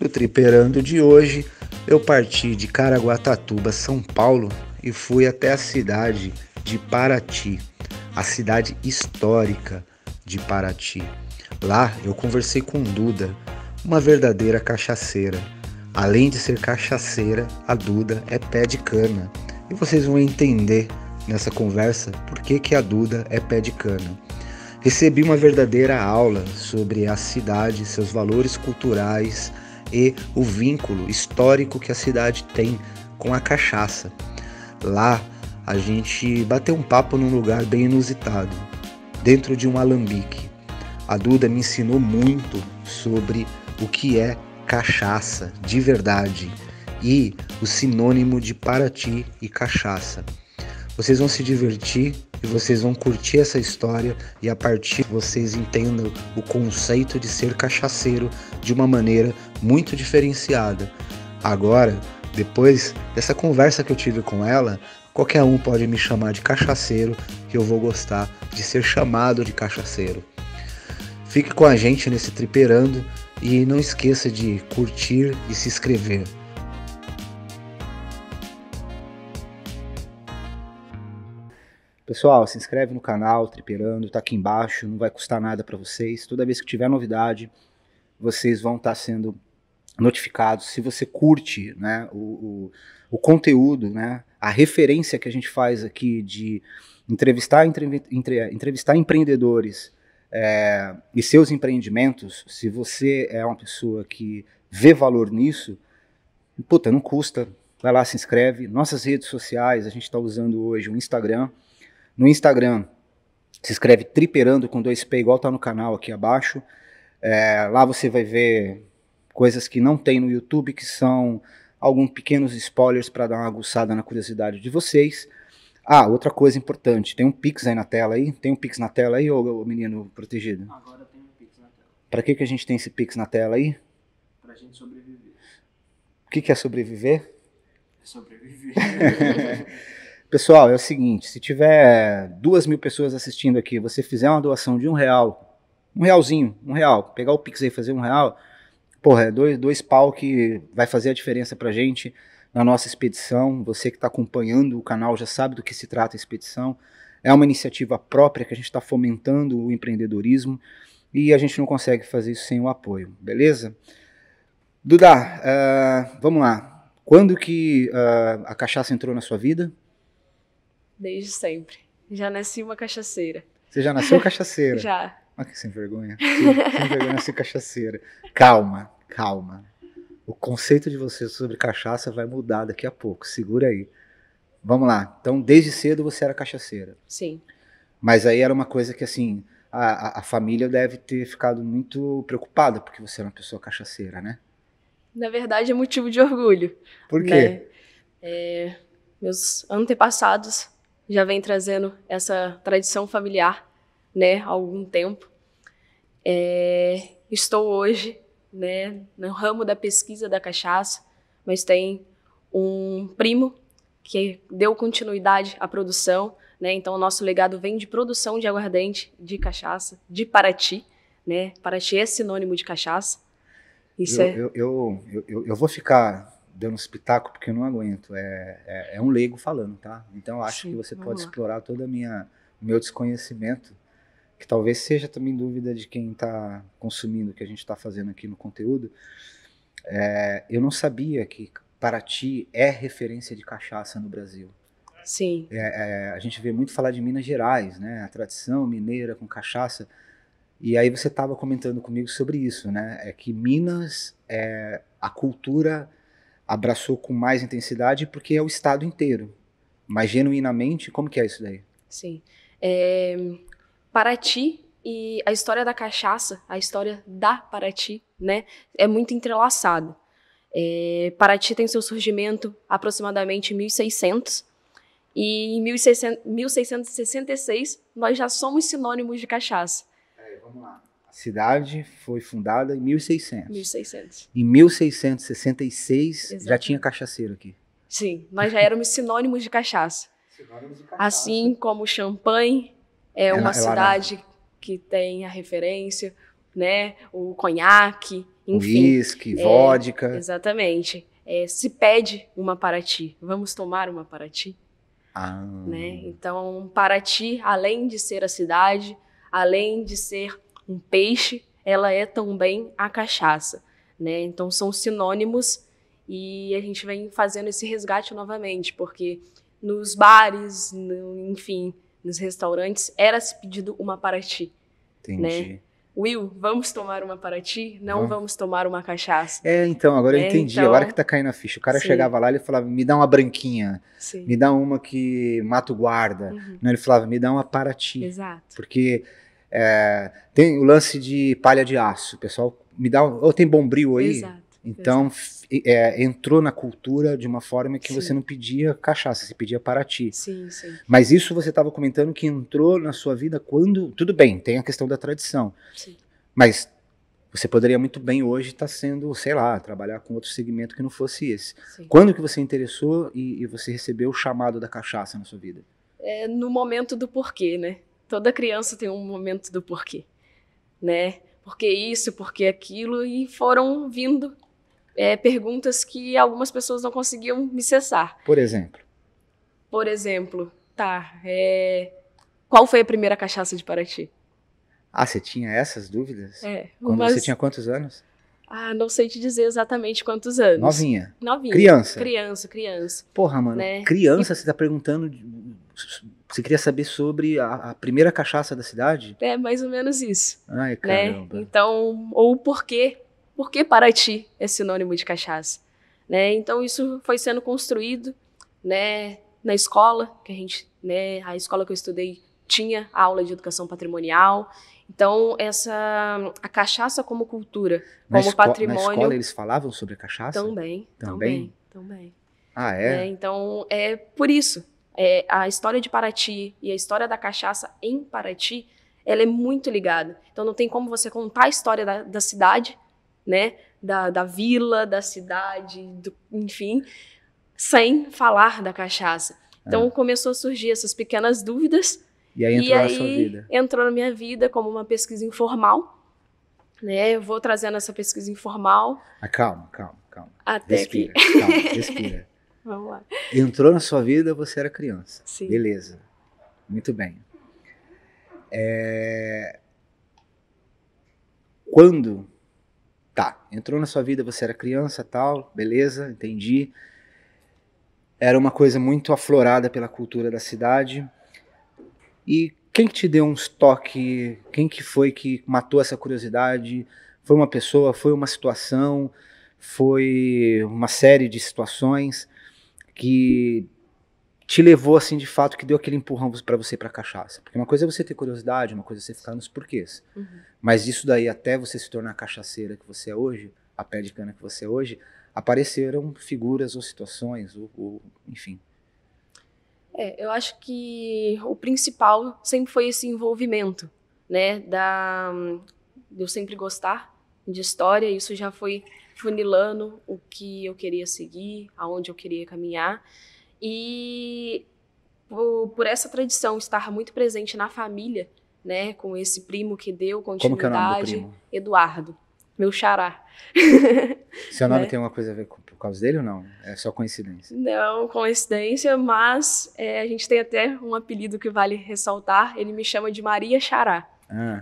O Triperando de hoje, eu parti de Caraguatatuba, São Paulo, e fui até a cidade de Paraty, a cidade histórica de Paraty. Lá eu conversei com Duda, uma verdadeira cachaceira. Além de ser cachaceira, a Duda é pé de cana. E vocês vão entender nessa conversa por que a Duda é pé de cana. Recebi uma verdadeira aula sobre a cidade, seus valores culturais e o vínculo histórico que a cidade tem com a cachaça. Lá a gente bateu um papo num lugar bem inusitado, dentro de um alambique. A Duda me ensinou muito sobre o que é cachaça de verdade e o sinônimo de Paraty e cachaça. Vocês vão se divertir e vocês vão curtir essa história e a partir vocês entendam o conceito de ser cachaceiro de uma maneira muito diferenciada. Agora, depois dessa conversa que eu tive com ela, qualquer um pode me chamar de cachaceiro que eu vou gostar de ser chamado de cachaceiro. Fique com a gente nesse Triperando e não esqueça de curtir e se inscrever. Pessoal, se inscreve no canal Triperando, tá aqui embaixo, não vai custar nada para vocês. Toda vez que tiver novidade, vocês vão estar sendo notificados. Se você curte, né, o conteúdo, né, a referência que a gente faz aqui de entrevistar empreendedores e seus empreendimentos, se você é uma pessoa que vê valor nisso, puta, não custa, vai lá, se inscreve. Nossas redes sociais, a gente está usando hoje o Instagram. No Instagram, se escreve Triperando com 2P, igual tá no canal aqui abaixo. Lá você vai ver coisas que não tem no YouTube, que são alguns pequenos spoilers para dar uma aguçada na curiosidade de vocês. Ah, outra coisa importante, tem um Pix aí na tela aí? Tem um Pix na tela aí, ô menino protegido? Agora tem um Pix na tela. Para que a gente tem esse Pix na tela aí? Pra gente sobreviver. O que é sobreviver? Sobreviver. Pessoal, é o seguinte, se tiver 2.000 pessoas assistindo aqui, você fizer uma doação de R$1, R$1, pegar o Pix aí e fazer R$1, porra, é dois pau que vai fazer a diferença pra gente na nossa expedição. Você que está acompanhando o canal já sabe do que se trata a expedição. É uma iniciativa própria que a gente está fomentando o empreendedorismo e a gente não consegue fazer isso sem o apoio, beleza? Duda, vamos lá. Quando que a cachaça entrou na sua vida? Desde sempre. Já nasci uma cachaceira. Você já nasceu cachaceira? Já. Olha que sem vergonha. Sem vergonha nascer cachaceira. Calma. O conceito de você sobre cachaça vai mudar daqui a pouco. Segura aí. Vamos lá. Então, desde cedo você era cachaceira. Sim. Mas aí era uma coisa que, assim, a família deve ter ficado muito preocupada porque você era uma pessoa cachaceira, né? Na verdade, é motivo de orgulho. Por quê? Né? Meus antepassados já vêm trazendo essa tradição familiar, né, há algum tempo. Estou hoje, né, no ramo da pesquisa da cachaça, mas tem um primo que deu continuidade à produção, né, então o nosso legado vem de produção de aguardente, de cachaça, de Paraty, né, Paraty é sinônimo de cachaça. Eu vou ficar dando um espetáculo porque eu não aguento, é um leigo falando, tá? Então eu acho que você pode explorar todo o meu desconhecimento, que talvez seja também dúvida de quem está consumindo o que a gente está fazendo aqui no conteúdo. Eu não sabia que Paraty é referência de cachaça no Brasil. Sim. A gente vê muito falar de Minas Gerais, né? A tradição mineira com cachaça. E aí você estava comentando comigo sobre isso, né? É que Minas, a cultura abraçou com mais intensidade porque é o estado inteiro. Mas genuinamente, como que é isso daí? Sim. Paraty e a história da cachaça, a história da Paraty, né, é muito entrelaçado. Paraty tem seu surgimento aproximadamente em 1600 e em 1666 nós já somos sinônimos de cachaça. Vamos lá. A cidade foi fundada em 1600. 1600. Em 1666 Exatamente. Já tinha cachaceiro aqui. Sim, nós já éramos sinônimos de cachaça. Sinônimos de cachaça. Assim como Champagne uma cidade que tem a referência, né? O conhaque enfim. Uísque, vodka. Exatamente. Se pede uma Paraty, vamos tomar uma Paraty? Ah. Né? Então, Paraty, além de ser a cidade, além de ser um peixe, ela é também a cachaça, né? Então, são sinônimos e a gente vem fazendo esse resgate novamente, porque nos bares, enfim, nos restaurantes, era-se pedido uma Paraty. Entendi. Né? Will, vamos tomar uma Paraty? Não vamos tomar uma cachaça. Então, agora eu entendi. Então, agora que tá caindo a ficha. O cara sim. chegava lá e ele falava, me dá uma branquinha. Sim. Me dá uma que mata o guarda. Não, ele falava, me dá uma Paraty. Exato. Porque tem o lance de palha de aço. O pessoal me dá... Ou tem Bombril aí? Exato. Então, entrou na cultura de uma forma que Sim. você não pedia cachaça, você pedia Paraty. Sim, sim. Mas isso você estava comentando que entrou na sua vida quando... Tudo bem, tem a questão da tradição. Sim. Mas você poderia muito bem hoje estar sendo, sei lá, trabalhar com outro segmento que não fosse esse. Sim. Quando que você interessou e você recebeu o chamado da cachaça na sua vida? No momento do porquê, né? Toda criança tem um momento do porquê, né? Por que isso, por que aquilo? E foram vindo perguntas que algumas pessoas não conseguiam me cessar. Por exemplo? Por exemplo, qual foi a primeira cachaça de Paraty? Ah, você tinha essas dúvidas? Quando mas... você tinha quantos anos? Não sei te dizer exatamente quantos anos. Novinha? Novinha. Criança. Porra, mano, né? Criança, você tá perguntando... Você queria saber sobre a primeira cachaça da cidade? Mais ou menos isso. Ai, caramba. Né? Então, ou por que Paraty é sinônimo de cachaça? Né? Então, isso foi sendo construído, né, na escola, que a escola que eu estudei tinha aula de educação patrimonial. Então, a cachaça como cultura, como patrimônio... Na escola eles falavam sobre a cachaça? Também. Ah, é? Então, é por isso. A história de Paraty e a história da cachaça em Paraty, ela é muito ligada. Então, não tem como você contar a história da cidade, né? Da vila, da cidade, enfim, sem falar da cachaça. Então, começou a surgir essas pequenas dúvidas. E aí entrou na sua vida? Entrou na minha vida como uma pesquisa informal. Né? Eu vou trazendo essa pesquisa informal. Calma. Até respira, aqui. Calma, respira. Vamos lá. Entrou na sua vida, você era criança. Sim. Beleza. Muito bem. Quando... Tá, entrou na sua vida, você era criança, tal, beleza, entendi. Era uma coisa muito aflorada pela cultura da cidade. E quem que te deu um toque? Quem que foi que matou essa curiosidade? Foi uma pessoa? Foi uma situação? Foi uma série de situações que te levou, assim, de fato, que deu aquele empurrão para você para cachaça? Porque uma coisa é você ter curiosidade, uma coisa é você ficar nos porquês. Mas isso daí, até você se tornar a cachaceira que você é hoje, a pé de cana que você é hoje, apareceram figuras ou situações, ou enfim. Eu acho que o principal sempre foi esse envolvimento, né, de eu sempre gostar de história. Isso já foi funilando o que eu queria seguir, aonde eu queria caminhar. E por essa tradição estar muito presente na família, né, com esse primo que deu continuidade. Como que é o nome do primo? Eduardo, meu xará. Seu nome tem alguma coisa a ver por causa dele ou não? É só coincidência? Não, coincidência, mas a gente tem até um apelido que vale ressaltar. Ele me chama de Maria Xará,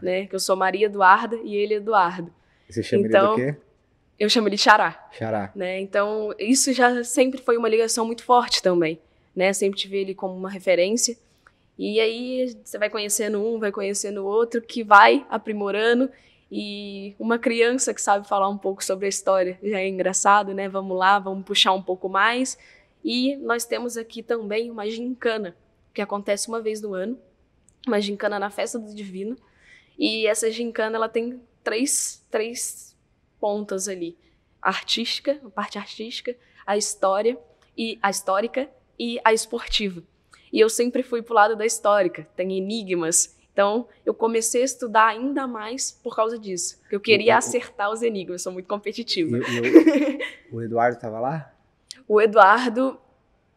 né? Que eu sou Maria Eduarda e ele Eduardo. E você chama ele do quê? Eu chamo ele de Xará. Xará. Né? Então, isso já sempre foi uma ligação muito forte também, né? Sempre tive ele como uma referência. E aí você vai conhecendo um, vai conhecendo o outro, que vai aprimorando. E uma criança que sabe falar um pouco sobre a história já é engraçado, né? Vamos lá, vamos puxar um pouco mais. E nós temos aqui também uma gincana, que acontece uma vez no ano. Uma gincana na Festa do Divino. E essa gincana, ela tem três pontas ali. A parte artística, a histórica e a esportiva. E eu sempre fui pro lado da histórica, tem enigmas. Então, eu comecei a estudar ainda mais por causa disso. Porque eu queria acertar os enigmas, eu sou muito competitiva. O Eduardo estava lá? O Eduardo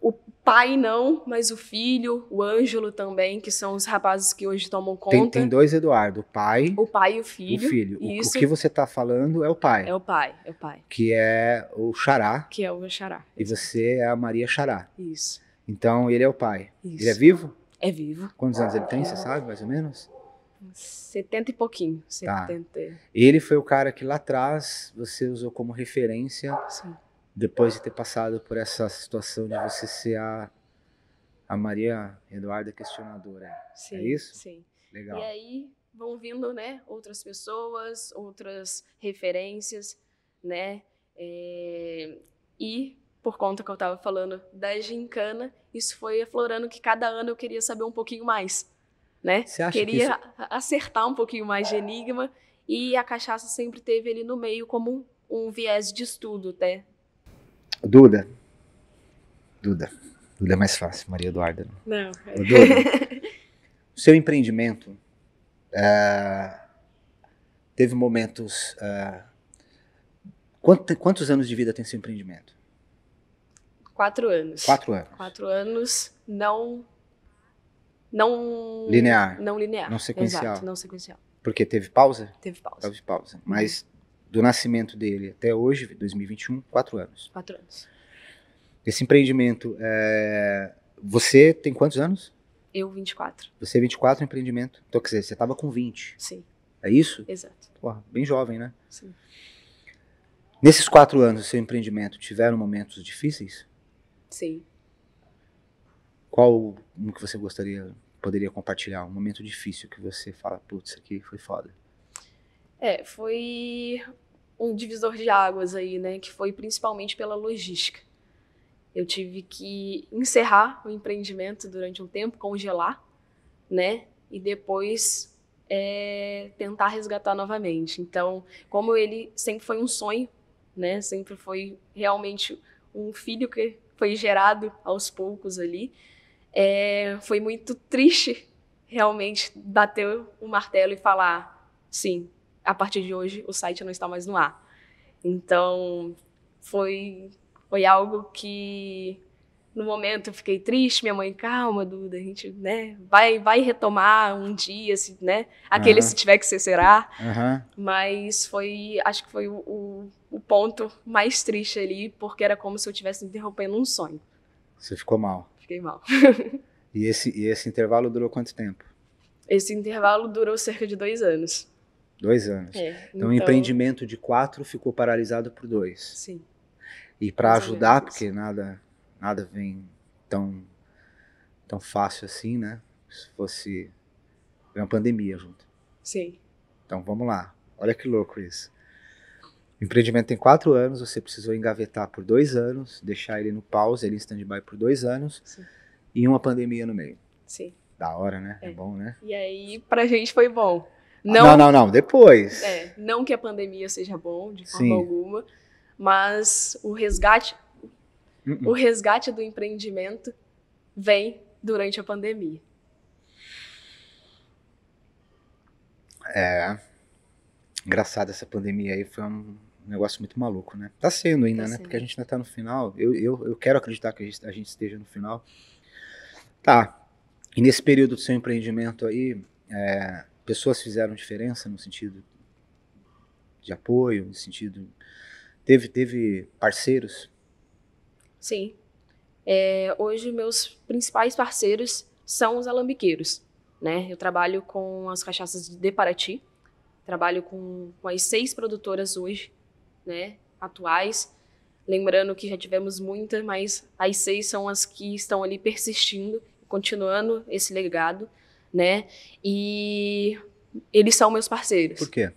O pai não, mas o filho, o Ângelo também, que são os rapazes que hoje tomam conta. Tem dois Eduardo, O pai e o o filho. filho. Isso. O que você tá falando é o pai. É o pai. Que é o Xará. Que é o Xará. E você é a Maria Xará. Isso. Então ele é o pai. Isso. Ele é vivo? É vivo. Quantos anos ele tem, você sabe, mais ou menos? 70 e pouquinho. 70. Ele foi o cara que lá atrás você usou como referência, Sim. depois de ter passado por essa situação de você ser a Maria Eduarda questionadora. Sim, é isso? Sim. Legal. E aí vão vindo, né, outras pessoas, outras referências, né? E por conta que eu estava falando da gincana, isso foi aflorando que cada ano eu queria saber um pouquinho mais, né? Você acha queria que acertar um pouquinho mais de enigma, e a cachaça sempre teve ali no meio como um viés de estudo, até. Duda é mais fácil, Maria Eduarda. Não. Duda, o seu empreendimento teve momentos... quantos anos de vida tem seu empreendimento? 4 anos. 4 anos. 4 anos, não linear. Não linear. Não sequencial. Exato, não sequencial. Porque teve pausa? Teve pausa. Teve pausa. Mas do nascimento dele até hoje, 2021, 4 anos. 4 anos. Esse empreendimento, você tem quantos anos? Eu, 24. Você 24, empreendimento. Então, quer dizer, você estava com 20. Sim. É isso? Exato. Porra, bem jovem, né? Sim. Nesses 4 anos do seu empreendimento, tiveram momentos difíceis? Sim. Qual um que você poderia compartilhar? Um momento difícil que você fala, putz, isso aqui foi foda. Foi um divisor de águas aí, né? Que foi principalmente pela logística. Eu tive que encerrar o empreendimento durante um tempo, congelar, né? E depois tentar resgatar novamente. Então, como ele sempre foi um sonho, né? Sempre foi realmente um filho que foi gerado aos poucos ali. Foi muito triste, realmente, bater o martelo e falar, sim, a partir de hoje o site não está mais no ar. Então, foi algo que, no momento, eu fiquei triste. Minha mãe, calma, Duda, a gente, né, vai retomar um dia, né? Aquele se tiver que ser, será. Mas acho que foi o ponto mais triste ali, porque era como se eu estivesse interrompendo um sonho. Você ficou mal? Fiquei mal. E esse intervalo durou quanto tempo? Esse intervalo durou cerca de 2 anos. 2 anos. Então, o empreendimento de 4 ficou paralisado por 2. Sim. E para ajudar, porque nada vem tão fácil assim, né? Se fosse uma pandemia junto. Sim. Então, vamos lá. Olha que louco isso. O empreendimento tem 4 anos, você precisou engavetar por 2 anos, deixar ele no pause, ele em stand-by por 2 anos. Sim. E uma pandemia no meio. Sim. Da hora, né? É bom, né? E aí, pra gente foi bom. Não, depois. Não que a pandemia seja bom, de forma alguma, mas o resgate do empreendimento vem durante a pandemia. Engraçado, essa pandemia aí foi um negócio muito maluco, né? Tá sendo ainda, né? Porque a gente ainda tá no final. Eu quero acreditar que a gente esteja no final. Tá. E nesse período do seu empreendimento aí, pessoas fizeram diferença no sentido de apoio, no sentido... Teve parceiros? Sim. Hoje, meus principais parceiros são os alambiqueiros, né? Eu trabalho com as cachaças de Paraty, trabalho com as 6 produtoras hoje, né, atuais. Lembrando que já tivemos muitas, mas as 6 são as que estão ali persistindo, continuando esse legado, né? E eles são meus parceiros. Por quê?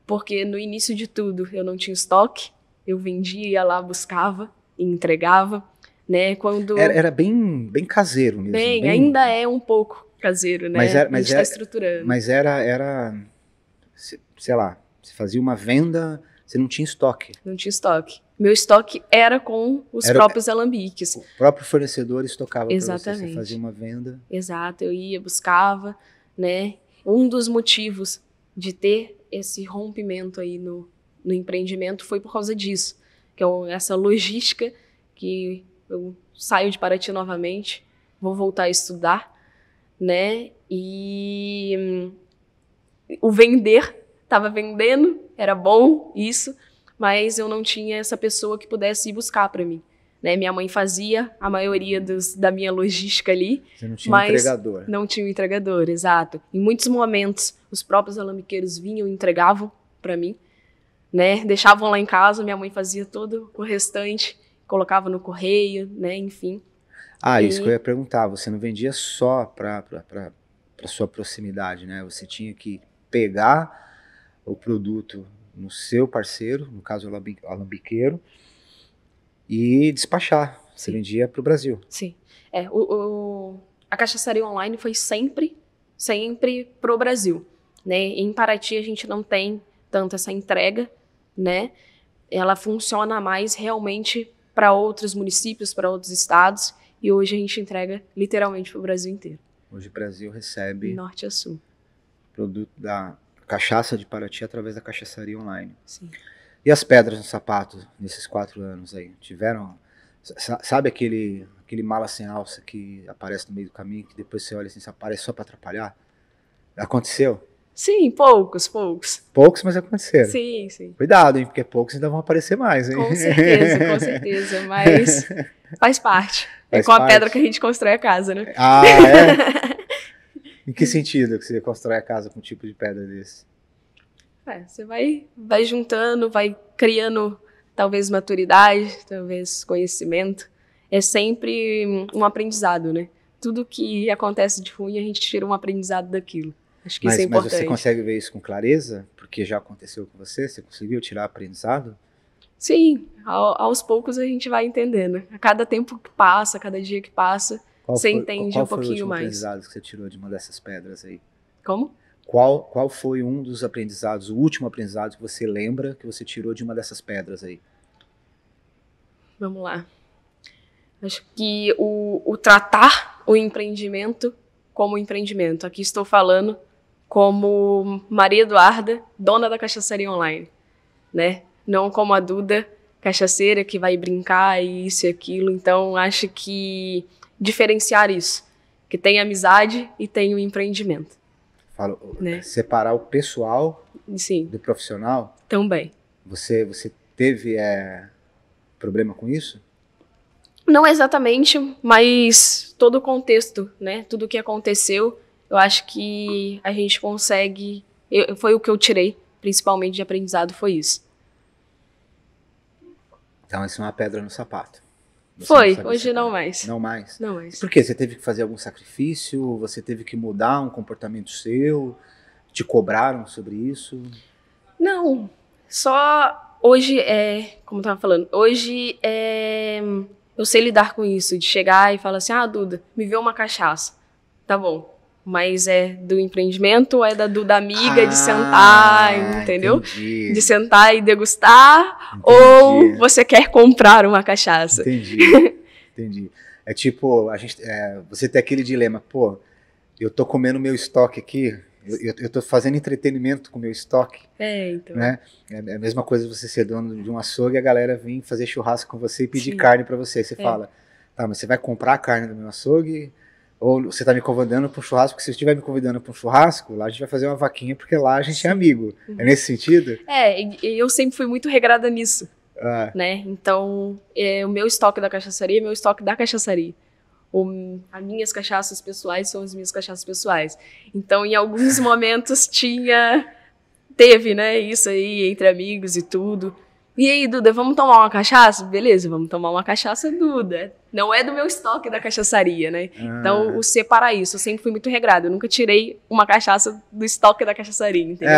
Porque no início de tudo eu não tinha estoque, eu vendia, ia lá, buscava e entregava, né? Quando era bem caseiro mesmo. Ainda é um pouco caseiro, né? A gente está estruturando. Mas era, sei lá, você fazia uma venda, você não tinha estoque. Não tinha estoque. Meu estoque era com os próprios alambiques. O próprio fornecedor estocava para você. Exatamente. Você fazia uma venda. Exato, eu ia, buscava, né? Um dos motivos de ter esse rompimento aí no empreendimento foi por causa disso, que é essa logística que eu saio de Paraty novamente, vou voltar a estudar, né? E o vender, estava vendendo, era bom isso, mas eu não tinha essa pessoa que pudesse ir buscar para mim. Né? Minha mãe fazia a maioria da minha logística ali. Você não tinha um mas entregador. Não tinha um entregador, exato. Em muitos momentos, os próprios alambiqueiros vinham e entregavam para mim. Né? Deixavam lá em casa, minha mãe fazia todo o restante, colocava no correio, né? Enfim. Isso que eu ia perguntar, você não vendia só para sua proximidade, né? Você tinha que pegar o produto no seu parceiro, no caso o alambiqueiro, e despachar. Você vendia para o Brasil. Sim. A cachaçaria online foi sempre pro Brasil. Né? Em Paraty a gente não tem tanto essa entrega, né? Ela funciona mais realmente para outros municípios, para outros estados, e hoje a gente entrega literalmente para o Brasil inteiro. Hoje o Brasil recebe norte a sul produto da cachaça de Paraty através da cachaçaria online. Sim. E as pedras no sapato nesses 4 anos aí? Tiveram, sabe aquele mala sem alça que aparece no meio do caminho, que depois você olha assim, aparece só para atrapalhar? Aconteceu? Sim, poucos. Poucos, mas aconteceram. Sim. Cuidado, hein, porque poucos ainda vão aparecer mais, hein? Com certeza, mas faz parte. É com a pedra que a gente constrói a casa, né? Em que sentido que você constrói a casa com um tipo de pedra desse? Você vai juntando, vai criando talvez maturidade, talvez conhecimento. É sempre um aprendizado, né? Tudo que acontece de ruim, a gente tira um aprendizado daquilo. Acho que isso é importante. Mas você consegue ver isso com clareza? Porque já aconteceu com você? Você conseguiu tirar aprendizado? Sim, aos poucos a gente vai entendendo. A cada tempo que passa, a cada dia que passa, você entende um pouquinho mais. Qual foi o último aprendizado que você tirou de uma dessas pedras aí? Como? Qual foi um dos aprendizados, o último aprendizado que você lembra que você tirou de uma dessas pedras aí? Vamos lá. Acho que o tratar o empreendimento como empreendimento. Aqui estou falando como Maria Eduarda, dona da cachaçaria online, né? Não como a Duda, cachaceira que vai brincar e isso e aquilo. Então, acho que diferenciar isso, que tem amizade e tem o empreendimento. Né? Separar o pessoal Sim. do profissional? Também. Você teve problema com isso? Não exatamente, mas todo o contexto, né? Tudo o que aconteceu, eu acho que a gente consegue... Foi o que eu tirei, principalmente de aprendizado, foi isso. Então, isso é uma pedra no sapato. Foi, hoje não mais. Não mais? Não mais. Por quê? Você teve que fazer algum sacrifício? Você teve que mudar um comportamento seu? Te cobraram sobre isso? Não, só hoje como eu tava falando, hoje eu sei lidar com isso, de chegar e falar assim, Duda, me vê uma cachaça. Tá bom, mas é do empreendimento ou é da Duda amiga de sentar, entendeu? Entendi. De sentar e degustar, ou você quer comprar uma cachaça? Entendi. É tipo, você tem aquele dilema, pô, eu tô comendo meu estoque aqui, eu tô fazendo entretenimento com o meu estoque. Então. Né? É a mesma coisa você ser dono de um açougue e a galera vir fazer churrasco com você e pedir carne para você. Você fala, tá, mas você vai comprar a carne do meu açougue ou você tá me convidando para um churrasco? Porque se você estiver me convidando para um churrasco, lá a gente vai fazer uma vaquinha porque lá a gente é amigo. É nesse sentido? E eu sempre fui muito regrada nisso. Né? Então, o meu estoque da cachaçaria é meu estoque da cachaçaria. As minhas cachaças pessoais são as minhas cachaças pessoais. Então, em alguns momentos teve, né, isso aí entre amigos e tudo. E aí, Duda, vamos tomar uma cachaça? Beleza, vamos tomar uma cachaça, Duda. Não é do meu estoque da cachaçaria, né? Então, o separar isso, eu sempre fui muito regrada. Eu nunca tirei uma cachaça do estoque da cachaçaria, entendeu?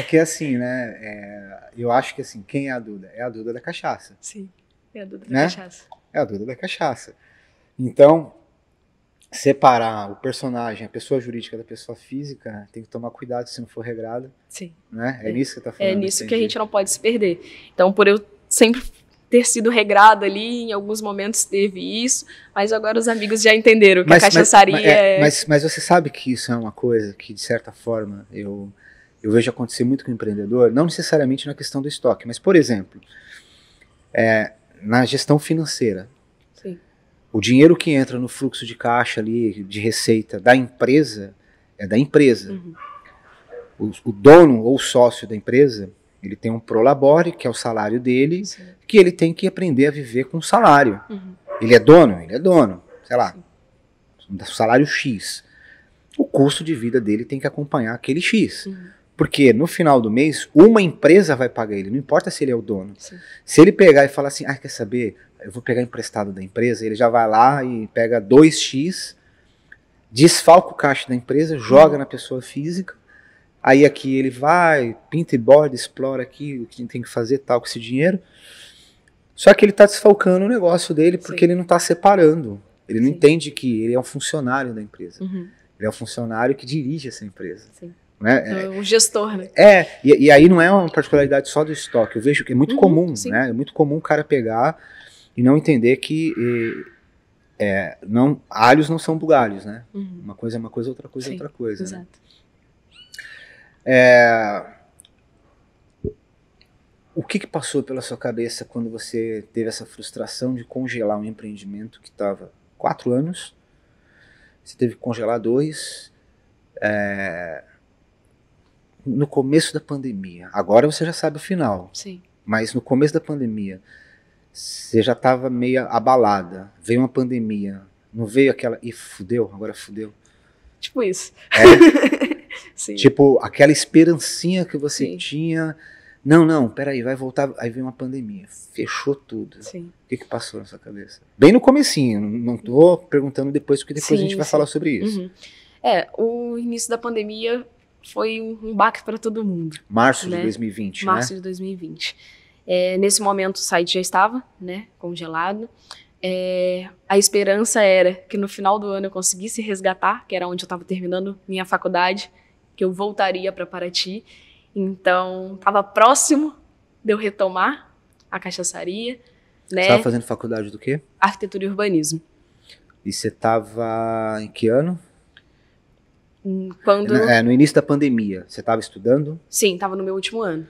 Que assim, né? Eu acho que assim, quem é a Duda? É a Duda da cachaça. Sim, é a Duda da né? cachaça. É a Duda da cachaça. Então, separar o personagem, a pessoa jurídica da pessoa física, tem que tomar cuidado se não for regrado. Sim. Né? É nisso que você tá falando. É nisso que a gente não pode se perder. Então, por eu sempre ter sido regrado ali, em alguns momentos teve isso, mas agora os amigos já entenderam que a cachaçaria Mas você sabe que isso é uma coisa que, de certa forma, eu vejo acontecer muito com o empreendedor, não necessariamente na questão do estoque, mas, por exemplo, na gestão financeira. Sim. O dinheiro que entra no fluxo de caixa ali, de receita da empresa, é da empresa. O dono ou sócio da empresa, ele tem um prolabore, que é o salário dele, Sim. que ele tem que aprender a viver com salário. Ele é dono? Ele é dono. Sei lá, salário X. O custo de vida dele tem que acompanhar aquele X. Porque no final do mês, uma empresa vai pagar ele, não importa se ele é o dono. Sim. Se ele pegar e falar assim, quer saber, eu vou pegar emprestado da empresa, ele já vai lá e pega 2x, desfalca o caixa da empresa, joga na pessoa física, aí aqui ele vai, pinta e borda, explora aqui o que tem que fazer tal com esse dinheiro. Só que ele está desfalcando o negócio dele porque Sim. ele não está separando. Ele não Sim. entende que ele é um funcionário da empresa. Uhum. Ele é um funcionário que dirige essa empresa. Sim. Né? Um gestor, né? E aí não é uma particularidade só do estoque. Eu vejo que é muito comum, sim. né? É muito comum o cara pegar e não entender que alhos não são bugalhos, né? Uma coisa é uma coisa, outra coisa é outra coisa. Exato. Né? O que passou pela sua cabeça quando você teve essa frustração de congelar um empreendimento que estava 4 anos? Você teve que congelar 2. No começo da pandemia. Agora você já sabe o final. Sim. Mas no começo da pandemia, você já estava meio abalada. Veio uma pandemia. Não veio aquela... Ih, fudeu, agora fudeu. Tipo isso. Sim. Tipo, aquela esperancinha que você Sim. tinha... Não, peraí, vai voltar. Aí veio uma pandemia. Fechou tudo. Sim. O que passou na sua cabeça? Bem no comecinho. Não tô perguntando depois, porque depois Sim, a gente vai falar sobre isso. O início da pandemia foi um baque para todo mundo. Março né? de 2020, Março né? de 2020. Nesse momento o site já estava, né, congelado. A esperança era que no final do ano eu conseguisse resgatar, que era onde eu estava terminando minha faculdade, que eu voltaria para Paraty. Então, estava próximo de eu retomar a cachaçaria. Né? Você estava fazendo faculdade do quê? Arquitetura e urbanismo. E você estava em que ano? Quando... No início da pandemia. Você estava estudando? Sim, estava no meu último ano.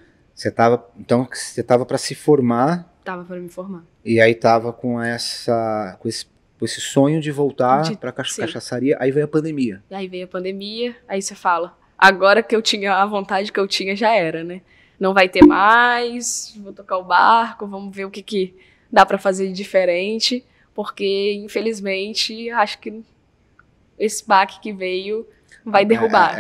Então você estava para se formar? Estava para me formar. E aí estava com esse sonho de voltar para a cachaçaria. Aí veio a pandemia. E aí veio a pandemia, aí você fala... Agora que eu tinha a vontade que eu tinha, já era, né? Não vai ter mais, vou tocar o barco, vamos ver o que dá para fazer de diferente, porque, infelizmente, acho que esse baque que veio vai derrubar.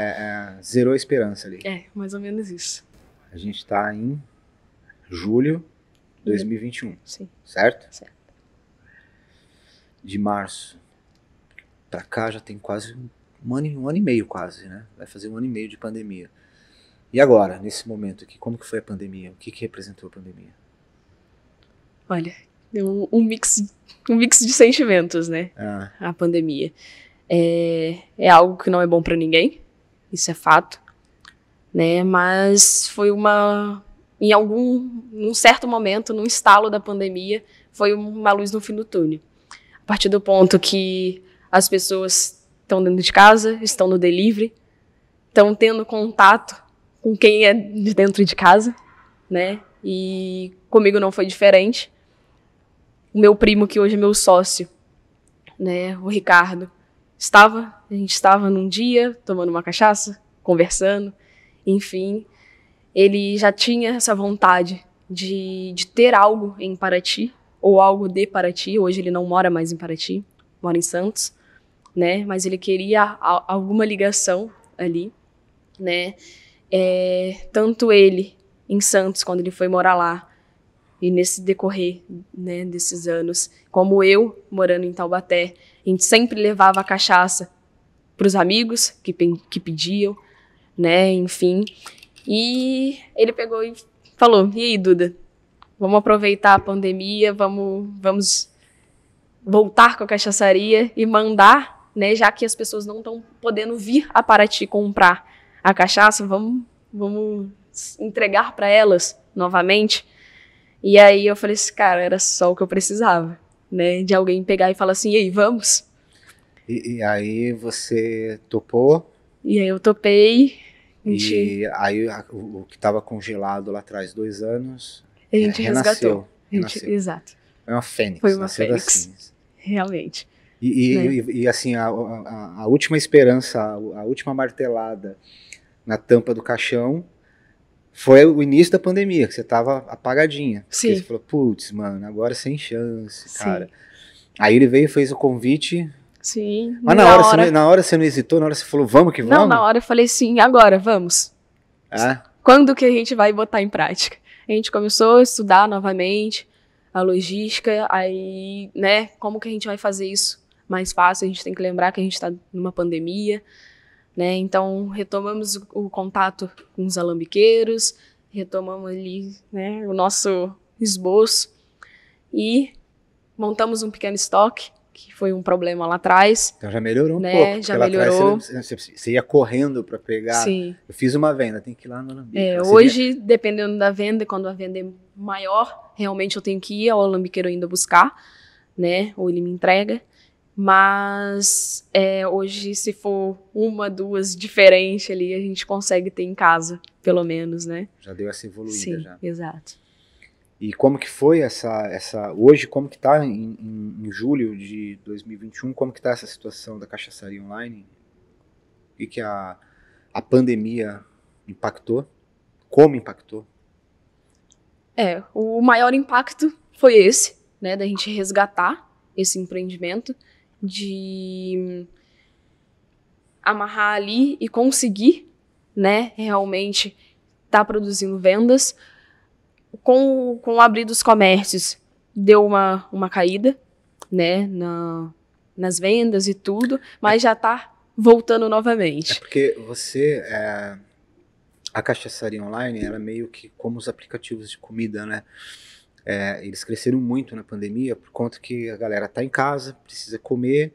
Zerou a esperança ali. Mais ou menos isso. A gente está em julho de 2021, Sim. certo? Certo. De março para cá já tem quase um ano e meio quase, né? Vai fazer 1 ano e meio de pandemia. E agora, nesse momento aqui, como que foi a pandemia? O que representou a pandemia? Olha, um mix de sentimentos, né? A pandemia. É algo que não é bom para ninguém, isso é fato, né? Mas foi num certo momento, num estalo da pandemia, foi uma luz no fim do túnel. A partir do ponto que as pessoas estão dentro de casa, estão no delivery, estão tendo contato com quem é de dentro de casa, né? E comigo não foi diferente. O meu primo, que hoje é meu sócio, né, o Ricardo, a gente estava num dia tomando uma cachaça, conversando, enfim, ele já tinha essa vontade de ter algo em Paraty, ou algo de Paraty. Hoje ele não mora mais em Paraty, mora em Santos, né? Mas ele queria alguma ligação ali, né? Tanto ele em Santos, quando ele foi morar lá, e nesse decorrer, né, desses anos, como eu morando em Taubaté, a gente sempre levava a cachaça para os amigos que pediam, né? Enfim. E ele pegou e falou: e aí, Duda, vamos aproveitar a pandemia, vamos voltar com a cachaçaria e mandar, né, já que as pessoas não estão podendo vir a Paraty comprar a cachaça, vamos entregar para elas novamente. E aí eu falei assim, cara, era só o que eu precisava, né, de alguém pegar e falar assim, e aí, vamos? E aí você topou? E aí eu topei. E aí o que estava congelado lá atrás 2 anos, a gente resgatou. Renasceu. Exato. Foi uma fênix. Foi uma fênix. Assim. realmente. E assim, a última esperança, a última martelada na tampa do caixão foi o início da pandemia, que você tava apagadinha. Sim. Porque você falou, putz, mano, agora sem chance, Sim. cara. Aí ele veio e fez o convite. Sim. Mas na hora você não hesitou, na hora você falou, vamos que vamos? Não, na hora eu falei sim, agora, vamos. Quando que a gente vai botar em prática? A gente começou a estudar novamente a logística, aí, né, como que a gente vai fazer isso mais fácil? A gente tem que lembrar que a gente está numa pandemia, né, então retomamos o contato com os alambiqueiros, retomamos ali, né, o nosso esboço e montamos um pequeno estoque, que foi um problema lá atrás. Então já melhorou né, um pouco. Já melhorou. Você ia correndo para pegar. Sim. Eu fiz uma venda, tem que ir lá no alambique. Hoje, dependendo da venda, quando a venda é maior, realmente eu tenho que ir ao alambiqueiro ainda buscar, né? Ou ele me entrega. Mas hoje, se for uma, duas diferentes ali, a gente consegue ter em casa, pelo menos, né? Já deu essa evoluída. Sim, já. Exato. E como que foi hoje, como que tá em julho de 2021, como que tá essa situação da cachaçaria online? E que a pandemia impactou? Como impactou? O maior impacto foi esse, né, da gente resgatar esse empreendimento, de amarrar ali e conseguir, né, realmente estar produzindo vendas. Com o abrir dos comércios, deu uma caída, né, nas vendas e tudo, mas já está voltando novamente. Porque a cachaçaria online era meio que como os aplicativos de comida, né? Eles cresceram muito na pandemia por conta que a galera tá em casa, precisa comer,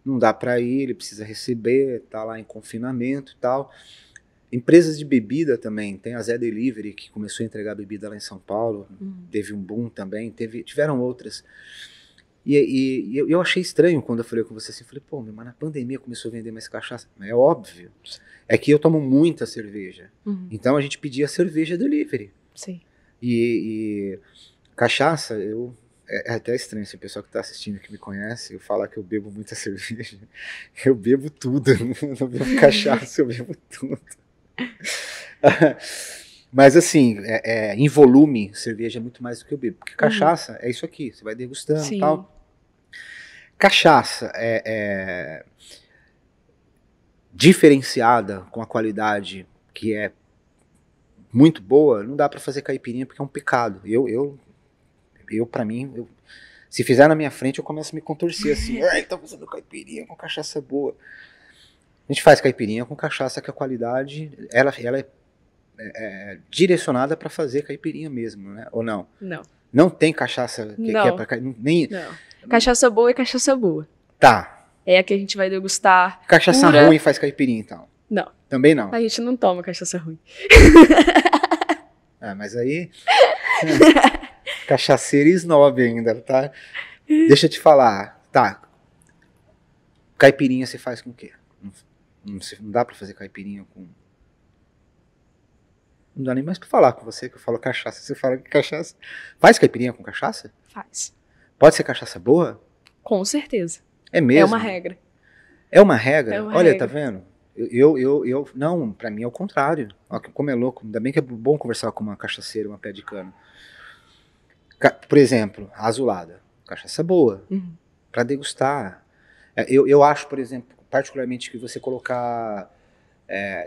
não dá para ir, ele precisa receber, tá lá em confinamento e tal. Empresas de bebida também, tem a Zé Delivery, que começou a entregar bebida lá em São Paulo, teve um boom também, tiveram outras. E eu achei estranho quando eu falei com você assim, falei, pô, mas na pandemia começou a vender mais cachaça. É óbvio, é que eu tomo muita cerveja, então a gente pedia cerveja delivery. Sim. E cachaça, é até estranho, se o pessoal que está assistindo que me conhece, eu falar que eu bebo muita cerveja, eu bebo tudo, eu não bebo cachaça, eu bebo tudo. Mas assim, em volume, cerveja é muito mais do que eu bebo. Porque cachaça é isso aqui, você vai degustando e tal. Cachaça diferenciada com a qualidade que é muito boa, não dá pra fazer caipirinha porque é um pecado. Pra mim, se fizer na minha frente, eu começo a me contorcer assim. Ai, tá fazendo caipirinha com cachaça boa. A gente faz caipirinha com cachaça que a qualidade, ela é direcionada para fazer caipirinha mesmo, né? Ou não? Não. Não tem cachaça que é pra... Não. Cachaça boa é cachaça boa. Tá. É a que a gente vai degustar. Cachaça pura. ruim faz caipirinha, então? Não. Também não? A gente não toma cachaça ruim. Mas aí... cachaceira snob ainda, tá? Deixa eu te falar. Tá. Caipirinha você faz com o quê? Não dá pra fazer caipirinha com... Não dá nem mais pra falar com você, que eu falo cachaça. Você fala que cachaça... Faz caipirinha com cachaça? Faz. Pode ser cachaça boa? Com certeza. É mesmo? É uma regra. É uma regra? É uma Olha, regra. tá vendo? Não, pra mim é o contrário. Olha como é louco. Ainda bem que é bom conversar com uma cachaceira, uma pé de cana. Por exemplo, a azulada. Cachaça boa. Pra degustar. Eu acho, por exemplo, particularmente que você colocar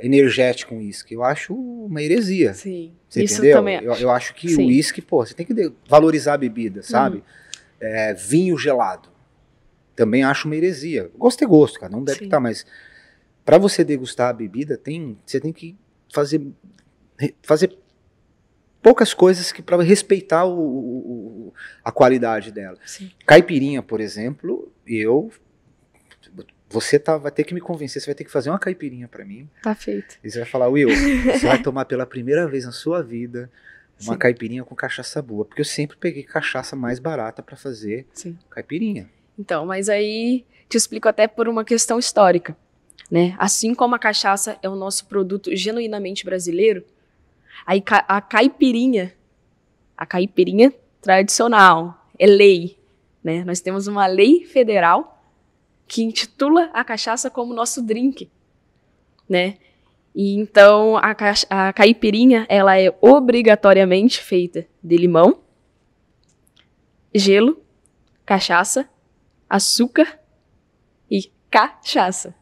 energético com uísque, eu acho uma heresia. Sim. Você Isso entendeu? também acho. Eu acho que Sim. o uísque, pô, você tem que valorizar a bebida, sabe? Vinho gelado. Também acho uma heresia. Gosto é gosto, cara, não deve estar, mas para você degustar a bebida, você tem que fazer poucas coisas que para respeitar a qualidade dela. Sim. Caipirinha, por exemplo, você vai ter que me convencer, você vai ter que fazer uma caipirinha para mim. Tá feito. E você vai falar, Will, você vai tomar pela primeira vez na sua vida uma Sim. caipirinha com cachaça boa, porque eu sempre peguei cachaça mais barata para fazer caipirinha. Então, mas aí te explico até por uma questão histórica, né? Assim como a cachaça é o nosso produto genuinamente brasileiro, aí a caipirinha tradicional, é lei, né? Nós temos uma lei federal que intitula a cachaça como nosso drink, né? E então a caipirinha, ela é obrigatoriamente feita de limão, gelo, cachaça, açúcar e cachaça,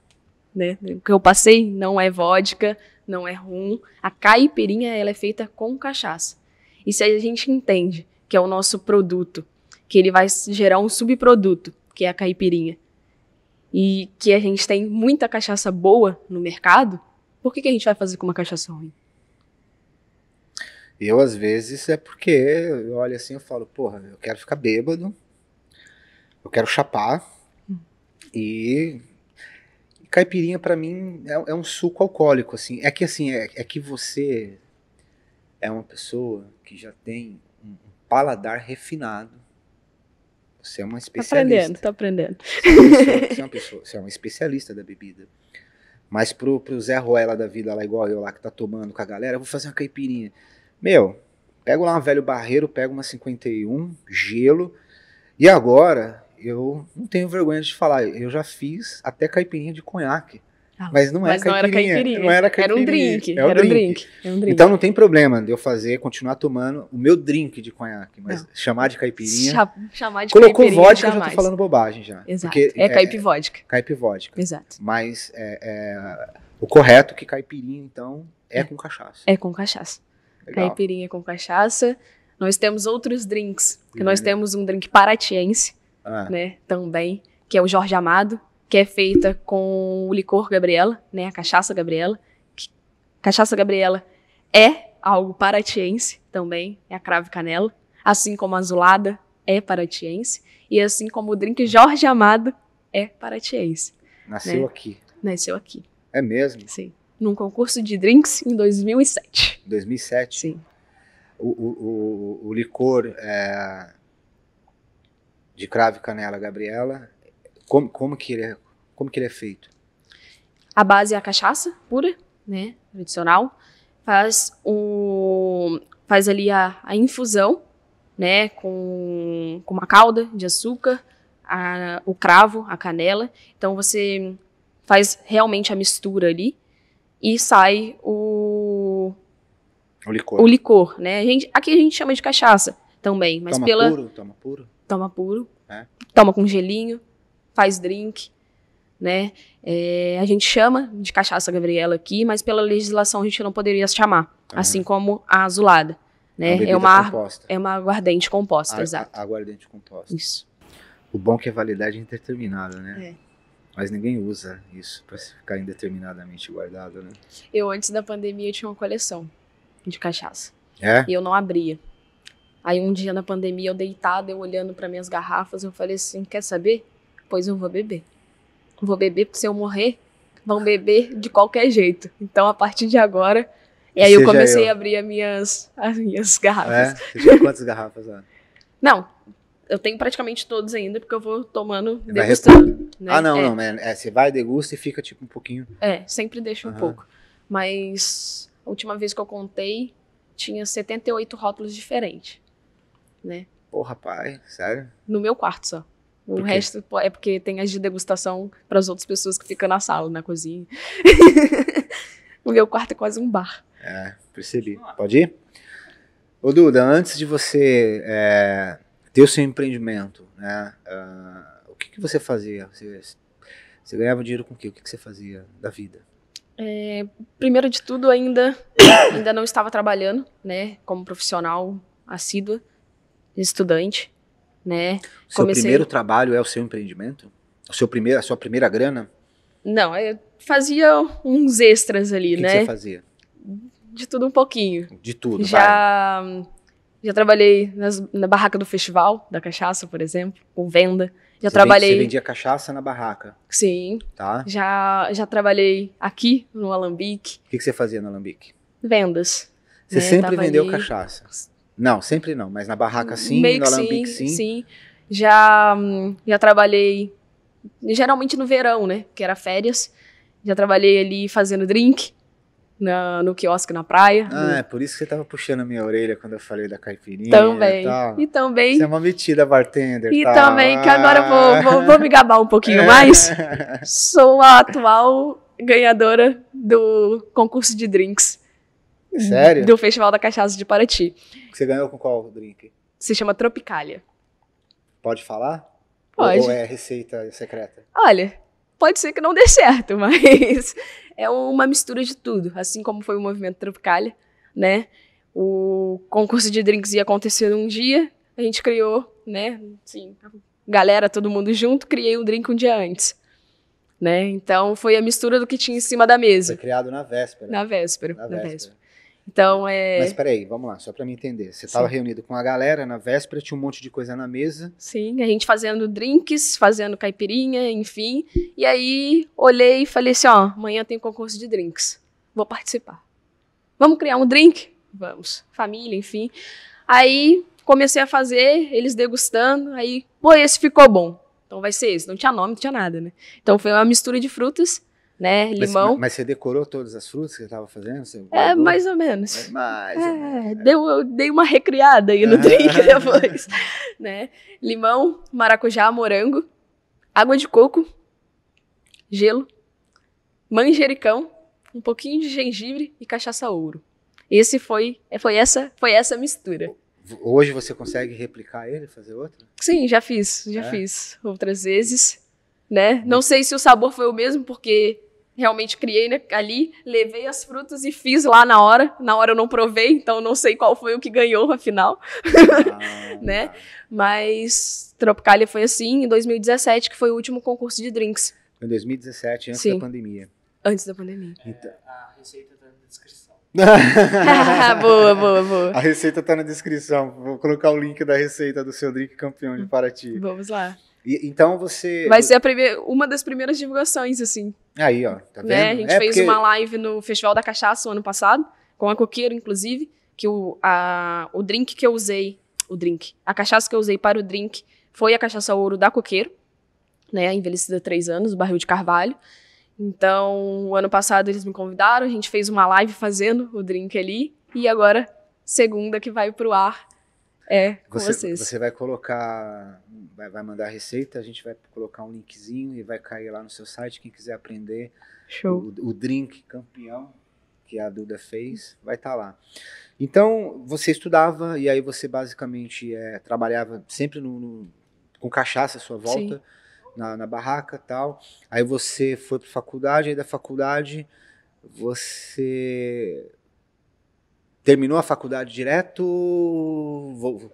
né? O que eu passei não é vodka, não é rum. A caipirinha, ela é feita com cachaça. E se a gente entende que é o nosso produto, que ele vai gerar um subproduto, que é a caipirinha, e que a gente tem muita cachaça boa no mercado, por que a gente vai fazer com uma cachaça ruim? Eu, às vezes, é porque eu olho assim e falo, porra, eu quero ficar bêbado, eu quero chapar, e caipirinha pra mim é um suco alcoólico, assim. É que você é uma pessoa que já tem um paladar refinado. Você é uma especialista. Tô aprendendo. Você é uma especialista da bebida. Mas pro Zé Ruela da vida lá, igual eu lá, que tá tomando com a galera, eu vou fazer uma caipirinha. Meu, pego lá um velho barreiro, pego uma 51, gelo, e agora eu não tenho vergonha de falar, eu já fiz até caipirinha de conhaque. Mas não era caipirinha. Não era caipirinha. Era um drink. Era um drink. Então não tem problema de eu continuar tomando o meu drink de conhaque, mas chamar de caipirinha. Chamar de colocou caipirinha, vodka, jamais. eu já tô falando bobagem já. Exato. Porque É caipivódica. Caipivódica. Exato. Mas o correto é que caipirinha, então, é com cachaça. É com cachaça. Legal. Caipirinha com cachaça. Nós temos outros drinks. Que nós temos um drink paratiense, né, também, que é o Jorge Amado, que é feita com o licor Gabriela, né, a cachaça Gabriela. Cachaça Gabriela é algo paratiense também, é a cravo e canela, assim como a azulada é paratiense, e assim como o drink Jorge Amado é paratiense. Nasceu aqui. Nasceu aqui. É mesmo? Sim. Num concurso de drinks em 2007. 2007? Sim. O licor de cravo e canela Gabriela, como que ele é feito? A base é a cachaça pura, né, tradicional. Faz ali a infusão, né, com uma calda de açúcar, o cravo, a canela. Então você faz realmente a mistura ali e sai o licor, né? Aqui a gente chama de cachaça também, mas Toma puro? Toma puro. Toma com gelinho, faz drink, né? A gente chama de cachaça Gabriela aqui, mas pela legislação a gente não poderia chamar, assim como a azulada, né? É uma aguardente composta, exato. Aguardente composta. Isso. O bom é que a validade é indeterminada, né? Mas ninguém usa isso para ficar indeterminadamente guardado, né? Eu, antes da pandemia, tinha uma coleção de cachaça. E eu não abria. Aí um dia na pandemia, eu deitada, eu olhando para minhas garrafas, eu falei assim, quer saber? Pois eu vou beber. Vou beber porque se eu morrer, vão beber de qualquer jeito. Então, a partir de agora... E aí eu comecei a abrir as minhas garrafas. Você tinha quantas garrafas lá? Não, eu tenho praticamente todos ainda, porque eu vou tomando, degustando. Né? Não, você vai, degusta e fica tipo um pouquinho... sempre deixo um pouco. Mas a última vez que eu contei, tinha 78 rótulos diferentes, né? Porra, pai, sério? No meu quarto só. O resto é porque tem as de degustação para as outras pessoas que ficam na sala, na cozinha. O meu quarto é quase um bar. Percebi. Pode ir? Ô Duda, antes de você ter o seu empreendimento, né? O que você fazia? Você ganhava dinheiro com o quê? O que você fazia da vida? Primeiro de tudo, ainda não estava trabalhando, né? Como profissional assídua, estudante, né? O seu primeiro trabalho é o seu empreendimento? A sua primeira grana? Não, eu fazia uns extras ali, né? O que você fazia? De tudo um pouquinho. De tudo, Já trabalhei na barraca do festival da cachaça, por exemplo, com venda. Você vendia cachaça na barraca? Sim. Tá. Já trabalhei aqui no Alambique. O que você fazia no Alambique? Vendas. Você sempre vendeu cachaça? Não, sempre não, mas na barraca sim, no Alambique sim. Sim. Já trabalhei, geralmente no verão, né? Que era férias. Já trabalhei ali fazendo drink, no quiosque na praia. É por isso que você tava puxando a minha orelha quando eu falei da caipirinha Também. e tal. E também. Você é uma metida bartender, E tal. também, que agora eu vou me gabar um pouquinho mais. Sou a atual ganhadora do concurso de drinks. Sério? Do Festival da Cachaça de Paraty. Você ganhou com qual drink? Se chama Tropicália. Pode falar? Pode. Ou é receita secreta? Olha, pode ser que não dê certo, mas é uma mistura de tudo. Assim como foi o movimento Tropicália, né? O concurso de drinks ia acontecer num dia, a gente criou, né? Assim, galera, todo mundo junto, criei o drink um dia antes. Né? Então foi a mistura do que tinha em cima da mesa. Foi criado na véspera. Na véspera. Então Mas peraí, vamos lá, só pra me entender. Você estava reunido com a galera na véspera, tinha um monte de coisa na mesa. Sim, a gente fazendo drinks, fazendo caipirinha, enfim. E aí olhei e falei assim, ó, amanhã tem concurso de drinks. Vou participar. Vamos criar um drink? Vamos. Família, enfim. Aí comecei a fazer, eles degustando, aí, pô, esse ficou bom. Então vai ser esse. Não tinha nome, não tinha nada, né? Então foi uma mistura de frutas, né? Limão. Mas você decorou todas as frutas que você estava fazendo? Você mais ou menos. Mais ou menos. Eu dei uma recriada aí no drink depois. Né? Limão, maracujá, morango, água de coco, gelo, manjericão, um pouquinho de gengibre e cachaça ouro. Esse foi essa mistura. Hoje você consegue replicar ele, fazer outro? Sim, já fiz outras vezes, né? Não sei se o sabor foi o mesmo, porque realmente criei, né, ali, levei as frutas e fiz lá na hora. Na hora eu não provei, então não sei qual foi o que ganhou, afinal. Né? Mas Tropicália foi assim, em 2017, que foi o último concurso de drinks. Em 2017, antes Sim. da pandemia. Antes da pandemia. Então... A receita tá na descrição. Boa. A receita tá na descrição. Vou colocar o link da receita do seu drink campeão de Paraty. Vamos lá. Então você... Vai ser uma das primeiras divulgações, assim. Aí, ó, tá vendo? Né? A gente fez uma live no Festival da Cachaça o ano passado, com a Coqueiro, inclusive, que o drink que eu usei, a cachaça que eu usei para o drink foi a cachaça ouro da Coqueiro, né? Envelhecida há 3 anos, barril de carvalho. Então, o ano passado eles me convidaram, a gente fez uma live fazendo o drink ali, e agora, segunda que vai pro ar, com vocês. Você vai colocar, vai mandar a receita, a gente vai colocar um linkzinho e vai cair lá no seu site, quem quiser aprender. Show. O drink campeão que a Duda fez, vai estar lá. Então, você estudava e aí você basicamente trabalhava sempre com cachaça à sua volta. Sim. Na barraca e tal, aí você foi para faculdade, aí da faculdade você terminou a faculdade direto,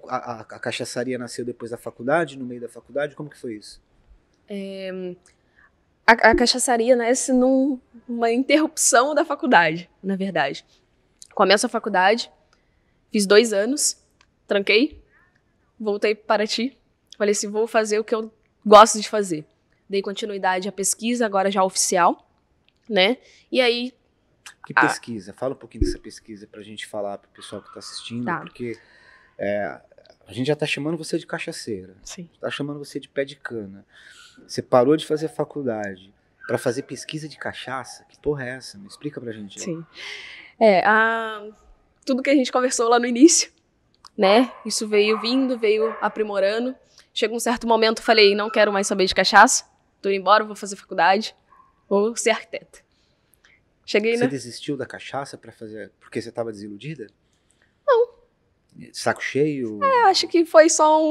a cachaçaria nasceu depois da faculdade, no meio da faculdade, como que foi isso? A cachaçaria nasce numa interrupção da faculdade, na verdade. Começo a faculdade, fiz 2 anos, tranquei, voltei para Paraty, falei assim, vou fazer o que eu gosto de fazer. Dei continuidade à pesquisa, agora já oficial, né? E aí... Que pesquisa? Fala um pouquinho dessa pesquisa pra gente falar pro pessoal que tá assistindo, porque a gente já tá chamando você de cachaceira. Sim. Tá chamando você de pé de cana. Você parou de fazer faculdade pra fazer pesquisa de cachaça? Que porra é essa? Me explica pra gente. Sim. Tudo que a gente conversou lá no início, né? Isso veio aprimorando. Chega um certo momento, falei, não quero mais saber de cachaça, tô indo embora, vou fazer faculdade, vou ser arquiteta. Você desistiu da cachaça para fazer, porque você estava desiludida? Não. Saco cheio? Acho que foi só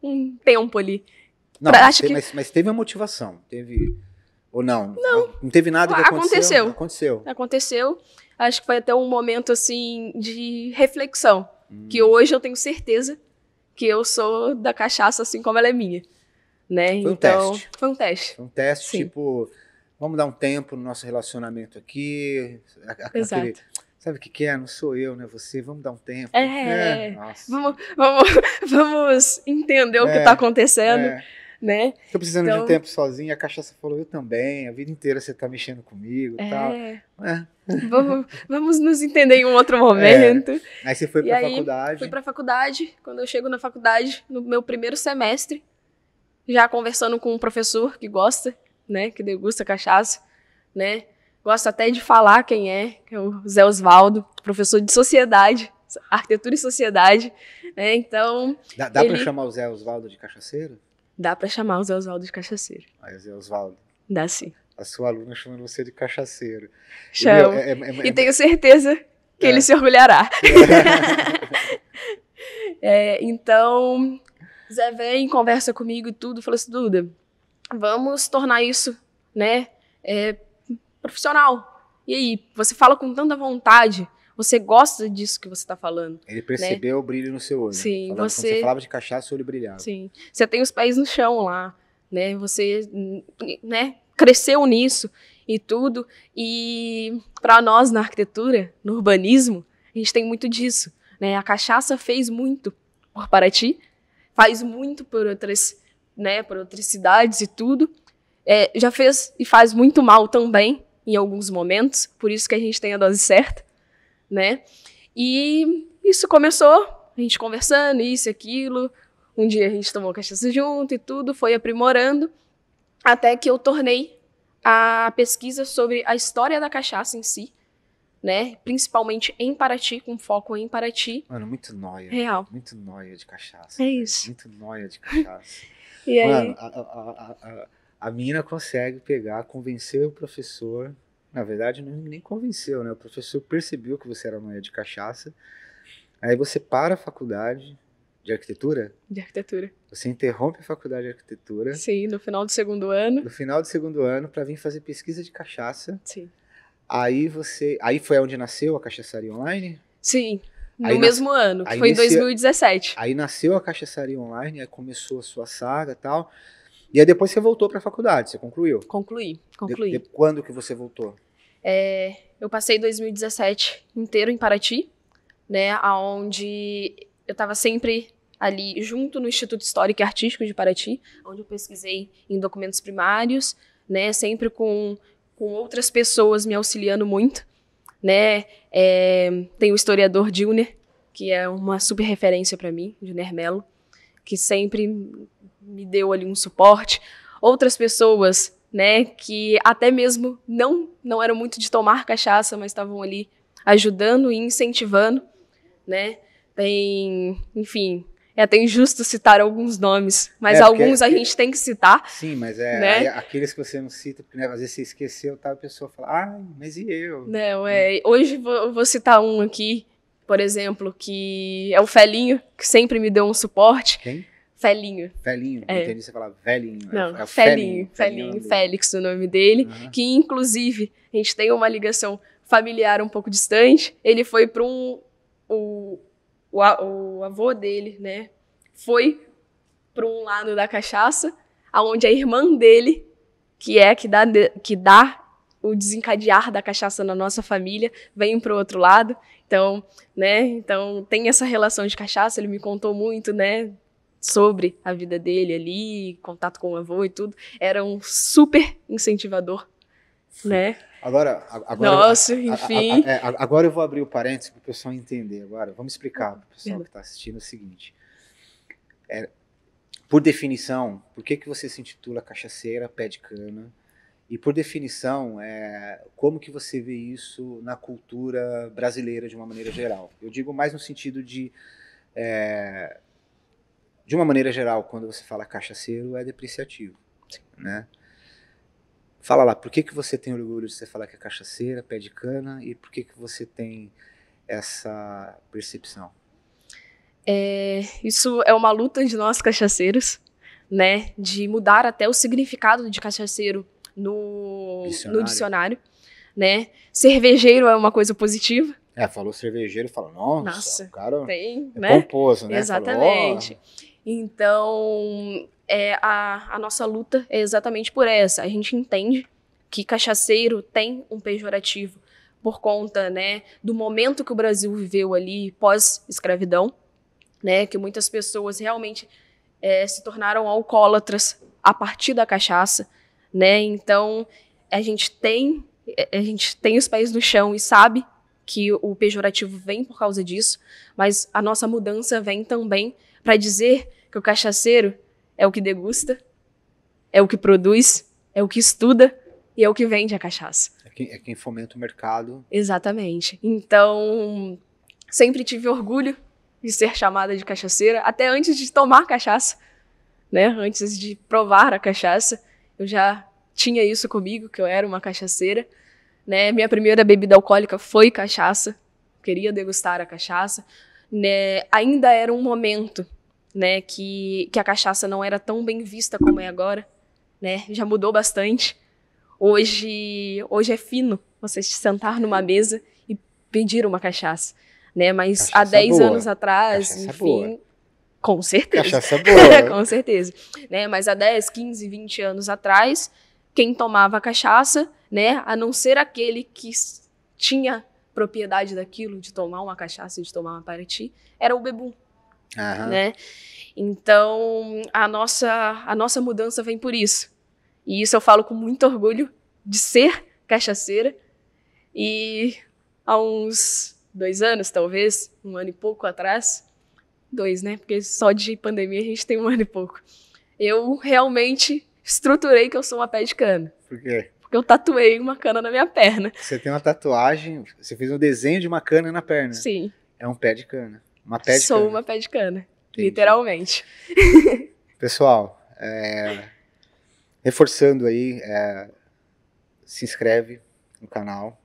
um tempo ali. Não, mas teve uma motivação, teve... Ou não? Não teve nada que aconteceu? Aconteceu. Acho que foi até um momento, assim, de reflexão, que hoje eu tenho certeza que eu sou da cachaça assim como ela é minha, né? Foi um teste. Foi um teste. Foi um teste, Sim. Tipo, vamos dar um tempo no nosso relacionamento aqui. Exato. Sabe o que é? Não sou eu, não é você. Vamos dar um tempo. Nossa. Vamos entender o que está acontecendo, né? Tô precisando de um tempo sozinho. A cachaça falou, eu também. A vida inteira você tá mexendo comigo e tal. Vamos nos entender em um outro momento. Aí você foi pra faculdade. Fui pra faculdade. Quando eu chego na faculdade, no meu primeiro semestre, já conversando com um professor que gosta, né, que degusta cachaça, né, gosto até de falar quem é, que é o Zé Osvaldo, professor de sociedade, arquitetura e sociedade, né? Então... Dá para chamar o Zé Osvaldo de cachaceiro? Dá para chamar o Zé Osvaldo de cachaceiro. Aí, Zé Osvaldo. Dá sim. A sua aluna chamando você de cachaceiro. Chamo. E tenho certeza que ele se orgulhará. Então, Zé vem, conversa comigo e tudo, falou assim, Duda, vamos tornar isso, né, profissional. E aí, você fala com tanta vontade, você gosta disso que você está falando. Ele percebeu, né, o brilho no seu olho. Sim, Quando você falava de cachaça, o olho brilhava. Sim, você tem os pés no chão lá, né, você, né, cresceu nisso e tudo. E para nós, na arquitetura, no urbanismo, a gente tem muito disso, né, a cachaça fez muito por Paraty, faz muito por outras, né, por outras cidades e tudo. Já fez e faz muito mal também, em alguns momentos, por isso que a gente tem a dose certa, né? E isso começou, a gente conversando, isso e aquilo. Um dia a gente tomou cachaça junto e tudo, foi aprimorando, até que eu tornei a pesquisa sobre a história da cachaça em si, né? Principalmente em Paraty, com foco em Paraty. Mano, muito nóia. Real. Muito nóia de cachaça. É isso. Muito nóia de cachaça. E aí? Mano, a mina consegue pegar, convencer o professor. Na verdade, nem convenceu, né? O professor percebeu que você era nóia de cachaça. Aí você para a faculdade de arquitetura. De arquitetura. Você interrompe a faculdade de arquitetura. Sim, no final do segundo ano. No final do segundo ano, para vir fazer pesquisa de cachaça. Sim. Aí foi onde nasceu a Cachaçaria Online? Sim, no mesmo ano, que foi em 2017. Aí nasceu a Cachaçaria Online, aí começou a sua saga e tal. E aí depois você voltou para a faculdade, você concluiu? Concluí. Quando que você voltou? Eu passei 2017 inteiro em Paraty, né, onde eu estava sempre ali junto no Instituto Histórico e Artístico de Paraty, onde eu pesquisei em documentos primários, né, sempre com outras pessoas me auxiliando muito, né? Tem o historiador Dilner, que é uma super referência para mim, Dilner Mello, que sempre me deu ali um suporte. Outras pessoas, né, que até mesmo não eram muito de tomar cachaça, mas estavam ali ajudando e incentivando, né? Enfim, é até injusto citar alguns nomes, mas alguns a gente tem que citar. Sim, mas né? Aqueles que você não cita, porque, né, às vezes você esqueceu, tá, a pessoa fala, mas e eu? Não, hoje eu vou citar um aqui, por exemplo, que é o Felinho, que sempre me deu um suporte. Quem? Felinho. Felinho, entendi você falar velhinho. Não, Felinho, Félix, o nome dele, que inclusive a gente tem uma ligação familiar um pouco distante. Ele foi para o avô dele, né, foi para um lado da cachaça, onde a irmã dele, que dá o desencadear da cachaça na nossa família, vem para o outro lado. Então, né, tem essa relação de cachaça, ele me contou muito, né, sobre a vida dele ali, contato com o avô e tudo. Era um super incentivador, né? Agora, nossa, enfim. Agora eu vou abrir o parênteses para o pessoal entender. Agora, vamos explicar para o pessoal que está assistindo o seguinte. Por definição, por que você se intitula cachaceira, pé de cana? E por definição, como que você vê isso na cultura brasileira de uma maneira geral? Eu digo mais no sentido de uma maneira geral, quando você fala cachaceiro, é depreciativo, né? Fala lá, por que você tem orgulho de você falar que é cachaceira, pé de cana, e por que você tem essa percepção? Isso é uma luta de nós cachaceiros, né, de mudar até o significado de cachaceiro no dicionário, né? Cervejeiro é uma coisa positiva. Falou cervejeiro, fala, nossa, o cara tem, né? Pomposo, né? Exatamente. Então, a nossa luta é exatamente por essa. A gente entende que cachaceiro tem um pejorativo por conta, né, do momento que o Brasil viveu ali pós-escravidão, né, que muitas pessoas realmente se tornaram alcoólatras a partir da cachaça, né? Então, a gente tem os pés no chão e sabe que o pejorativo vem por causa disso, mas a nossa mudança vem também para dizer que o cachaceiro é o que degusta, é o que produz, é o que estuda e é o que vende a cachaça. É quem fomenta o mercado. Exatamente. Então, sempre tive orgulho de ser chamada de cachaceira, até antes de tomar cachaça, né? Antes de provar a cachaça, eu já tinha isso comigo, que eu era uma cachaceira, né? Minha primeira bebida alcoólica foi cachaça, queria degustar a cachaça, né? Ainda era um momento, né, que a cachaça não era tão bem vista como é agora, né? Já mudou bastante. Hoje é fino você se sentar numa mesa e pedir uma cachaça, né? Mas há Cachaça 10 boa. anos atrás, Cachaça enfim, boa. com certeza. Cachaça boa. Com certeza, né? Mas há 10, 15, 20 anos atrás, quem tomava cachaça, né, a não ser aquele que tinha propriedade daquilo, de tomar uma cachaça, de tomar uma Paraty, era o bebum, né? Então, a nossa mudança vem por isso. E isso eu falo com muito orgulho de ser cachaceira. E há uns 2 anos, talvez, 1 ano e pouco atrás, 2, né? Porque só de pandemia a gente tem 1 ano e pouco. Eu realmente estruturei que eu sou uma pé de cana. Por quê? Porque eu tatuei uma cana na minha perna. Você tem uma tatuagem, você fez um desenho de uma cana na perna. Sim. É um pé de cana. Uma pé de Sou cana. uma pé de cana. Entendi. Literalmente. Pessoal, reforçando aí, se inscreve no canal,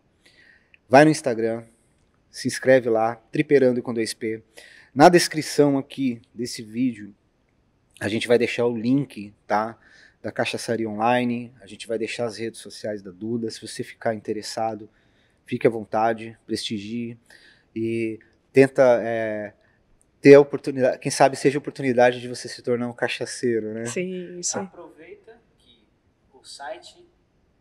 vai no Instagram, se inscreve lá, Triperando com 2P. Na descrição aqui desse vídeo, a gente vai deixar o link, tá, da Cachaçaria Online, a gente vai deixar as redes sociais da Duda. Se você ficar interessado, fique à vontade, prestigie e tenta ter a oportunidade, quem sabe seja a oportunidade de você se tornar um cachaceiro, né? Sim, isso aí. Aproveita que o site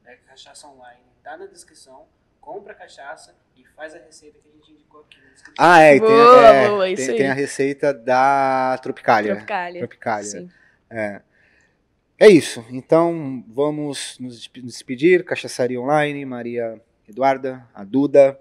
da Cachaça Online tá na descrição, compra a cachaça e faz a receita que a gente indicou aqui na descrição. E Boa, isso tem aí. a receita da Tropicália. Tropicália. Sim. É isso. Então, vamos nos despedir. Cachaçaria Online, Maria Eduarda, a Duda.